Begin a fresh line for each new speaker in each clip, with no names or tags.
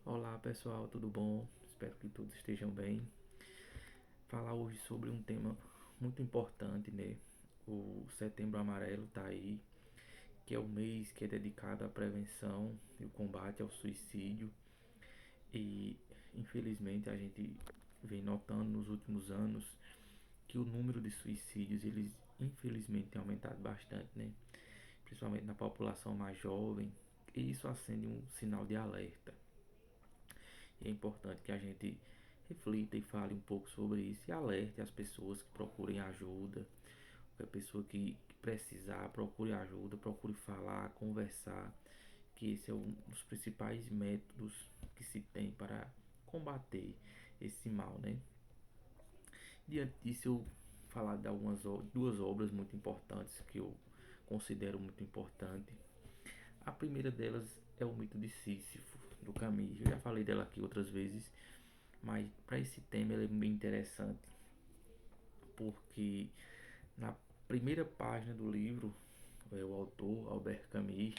Olá pessoal, tudo bom? Espero que todos estejam bem. Falar hoje sobre um tema muito importante, né? O Setembro Amarelo tá aí, que é o mês que é dedicado à prevenção e o combate ao suicídio. E infelizmente a gente vem notando nos últimos anos que o número de suicídios, eles infelizmente tem aumentado bastante, né? Principalmente na população mais jovem. E isso acende um sinal de alerta. E é importante que a gente reflita e fale um pouco sobre isso e alerte as pessoas que procurem ajuda. A pessoa que precisar, procure ajuda, procure falar, conversar, que esse é um dos principais métodos que se tem para combater esse mal, né? Diante disso, eu falar de duas obras muito importantes que eu considero muito importante. A primeira delas é o mito de Sísifo, do Camus. Eu já falei dela aqui outras vezes, mas para esse tema ela é bem interessante, porque na primeira página do livro, o autor, Albert Camus,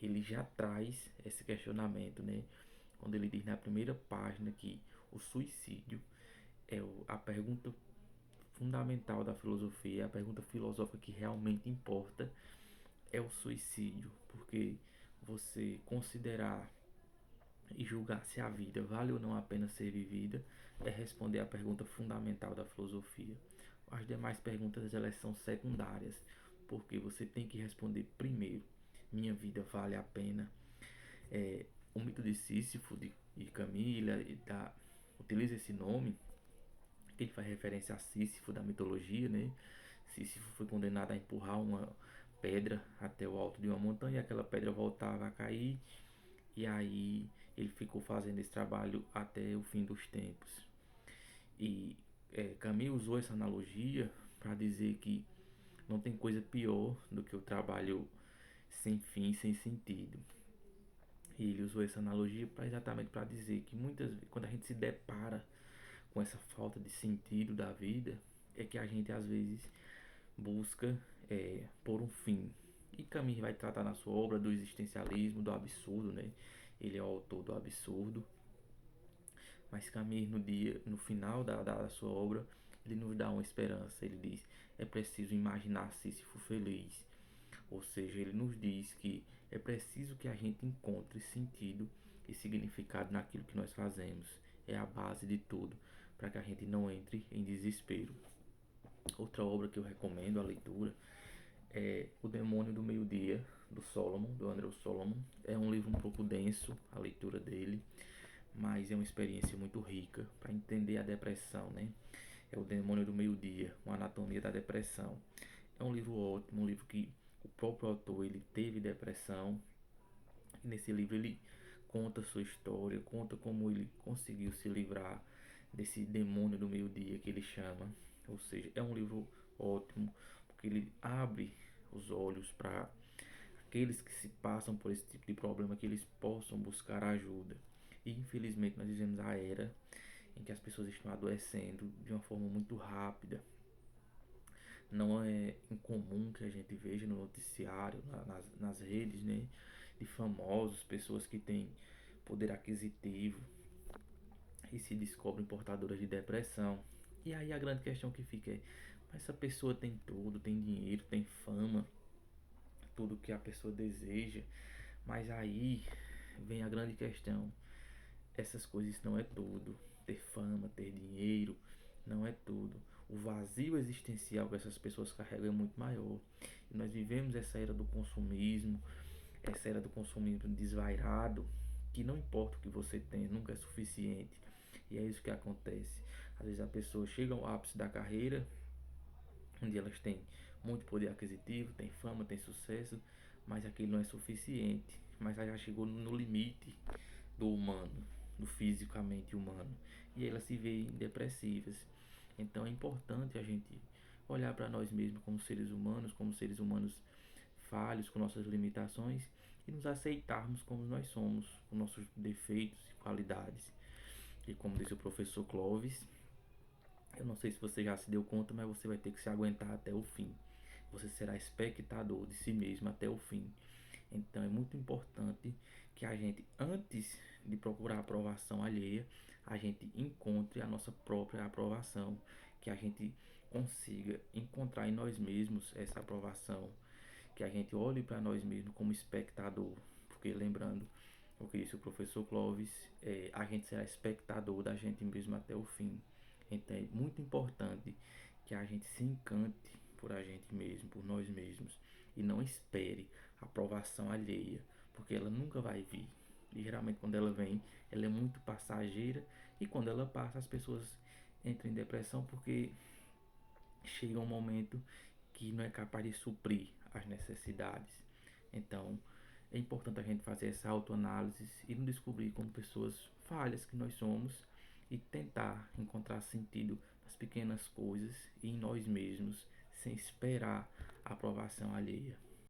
ele já traz esse questionamento, né? Quando ele diz na primeira página que o suicídio é a pergunta fundamental da filosofia, a pergunta filosófica que realmente importa é o suicídio, porque você considerar e julgar se a vida vale ou não a pena ser vivida é responder à pergunta fundamental da filosofia. As demais perguntas elas são secundárias, porque você tem que responder primeiro: minha vida vale a pena? O mito de Sísifo de Camila utiliza esse nome que ele faz referência a Sísifo da mitologia, né? Sísifo foi condenado a empurrar uma pedra até o alto de uma montanha e aquela pedra voltava a cair e aí ele ficou fazendo esse trabalho até o fim dos tempos. E Camus usou essa analogia para dizer que não tem coisa pior do que o trabalho sem fim, sem sentido. E ele usou essa analogia exatamente para dizer que muitas vezes, quando a gente se depara com essa falta de sentido da vida, é que a gente às vezes busca por um fim. E Camus vai tratar na sua obra do existencialismo, do absurdo, né? Ele é o autor do absurdo. Mas Camus, no final da sua obra, ele nos dá uma esperança. Ele diz: é preciso imaginar Sísifo feliz. Ou seja, ele nos diz que é preciso que a gente encontre sentido e significado naquilo que nós fazemos. É a base de tudo, para que a gente não entre em desespero. Outra obra que eu recomendo a leitura é O Demônio do Meio-Dia, do Solomon, do Andrew Solomon. É um livro um pouco denso, a leitura dele, mas é uma experiência muito rica para entender a depressão, né? É O Demônio do Meio-Dia, uma anatomia da depressão. É um livro ótimo, um livro que o próprio autor ele teve depressão. E nesse livro ele conta a sua história, conta como ele conseguiu se livrar desse demônio do meio-dia que ele chama. Ou seja, é um livro ótimo, porque ele abre os olhos para aqueles que se passam por esse tipo de problema, que eles possam buscar ajuda. E infelizmente nós vivemos a era em que as pessoas estão adoecendo de uma forma muito rápida. Não é incomum que a gente veja no noticiário, nas redes, né, de famosos, pessoas que têm poder aquisitivo e se descobrem portadoras de depressão. E aí a grande questão que fica é: mas essa pessoa tem tudo, tem dinheiro, tem fama, tudo que a pessoa deseja, mas aí vem a grande questão: essas coisas não é tudo. Ter fama, ter dinheiro, não é tudo. O vazio existencial que essas pessoas carregam é muito maior. E nós vivemos essa era do consumismo, essa era do consumismo desvairado, que não importa o que você tem, nunca é suficiente. E é isso que acontece. Às vezes a pessoa chega ao ápice da carreira, onde elas têm muito poder aquisitivo, tem fama, tem sucesso, mas aquilo não é suficiente. Mas ela já chegou no limite do humano, do fisicamente humano, e elas se veem depressivas. Então é importante a gente olhar para nós mesmos como seres humanos falhos, com nossas limitações, e nos aceitarmos como nós somos, com nossos defeitos e qualidades. E como disse o professor Clovis, eu não sei se você já se deu conta, mas você vai ter que se aguentar até o fim. Você será espectador de si mesmo até o fim. Então é muito importante que a gente, antes de procurar a aprovação alheia, a gente encontre a nossa própria aprovação, que a gente consiga encontrar em nós mesmos essa aprovação, que a gente olhe para nós mesmos como espectador, porque lembrando o que disse o professor Clóvis, a gente será espectador da gente mesmo até o fim. Então é muito importante que a gente se encante por a gente mesmo, por nós mesmos, e não espere a aprovação alheia, porque ela nunca vai vir. E geralmente quando ela vem, ela é muito passageira, e quando ela passa, as pessoas entram em depressão porque chega um momento que não é capaz de suprir as necessidades. Então, é importante a gente fazer essa autoanálise e nos descobrir como pessoas falhas que nós somos e tentar encontrar sentido nas pequenas coisas e em nós mesmos, sem esperar a aprovação alheia.